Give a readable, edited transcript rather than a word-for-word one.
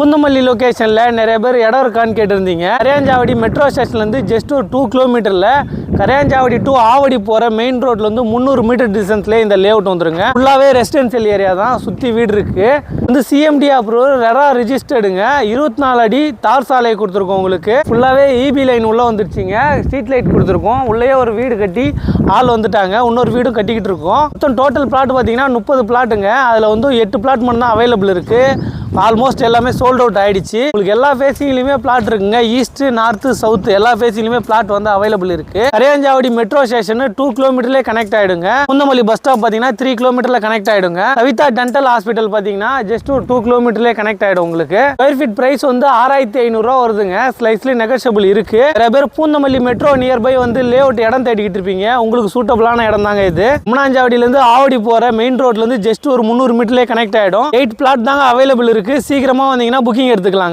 பூந்தமல்லி லொக்கேஷனில் நிறைய பேர் இடம் இருக்கான்னு கேட்டிருந்தீங்க. கரையாஞ்சாவடி மெட்ரோ ஸ்டேஷன்லேருந்து ஜஸ்ட் ஒரு 2 கிலோமீட்டரில் கரையாஞ்சாவடி டு ஆவடி போகிற மெயின் ரோட்லேருந்து 300 மீட்டர் டிஸ்டன்ஸ்லேயே இந்த லே அவுட் வந்துருங்க. ஃபுல்லாகவே ரெசிடென்சியல் ஏரியா தான், சுற்றி வீடு இருக்குது. வந்து சிஎம்டி அப்ரூவல் ரெரா ரிஜிஸ்டர்டுங்க. 24 அடி தார் சாலை கொடுத்துருக்கோம். உங்களுக்கு ஃபுல்லாகவே இபி லைன் உள்ளே வந்துருச்சுங்க. ஸ்ட்ரீட் லைட் கொடுத்துருக்கோம். உள்ளே ஒரு வீடு கட்டி ஆள் வந்துட்டாங்க. இன்னொரு வீடும் கட்டிக்கிட்டு இருக்கோம். மொத்தம் டோட்டல் பிளாட் பார்த்தீங்கன்னா 30 பிளாட்டுங்க. அதில் வந்து 8 பிளாட் மட்டும் தான் அவைலபிள் இருக்குது. ஆல்மோஸ்ட் எல்லாமே சோல்ட் அவுட் ஆயிடுச்சு. உங்களுக்கு எல்லா ஃபேஸிங்லையுமே பிளாட் இருக்குங்க. ஈஸ்ட், நார்த்து, சவுத் எல்லா ஃபேஸிங்லையுமே பிளாட் வந்து அவைலபிள் இருக்கு. கரையாஞ்சாவடி மெட்ரோ ஸ்டேஷன் 2 கிலோமீட்டர்லேயே கனெக்ட் ஆயிடுங்க. பூந்தமல்லி பஸ் ஸ்டாப் பார்த்தீங்கன்னா 3 கிலோமீட்டர்ல கனெக்ட் ஆயிடுங்க. கவிதா டென்டல் ஹாஸ்பிட்டல் பார்த்தீங்கன்னா ஜஸ்ட் ஒரு 2 கிலோமீட்டர்லேயே கனெக்ட் ஆயிடும். உங்களுக்கு ஸ்கொயர் ஃபீட் பிரைஸ் வந்து 6500 ரூபா வருதுங்க. ஸ்லைஸ்லி நெகோஷியபிள் இருக்கு. நிறைய பேர் பூந்தமல்லி மெட்ரோ நியர்பை வந்து லே அவுட் இடம் தேடிக்கிட்டு இருப்பீங்க. உங்களுக்கு சூட்டபிளான இடம் தாங்க இது. முன்னாஞ்சாவடியிலேருந்து ஆவடி போற மெயின் ரோட்ல இருந்து ஜஸ்ட் ஒரு 300 மீட்டர்லேயே கனெக்ட் ஆயிடும். 8 பிளாட் தாங்க அவைலபிள் இருக்கு. சீக்கிரமா வந்தீங்கன்னா புக்கிங் எடுத்துக்கலாங்க.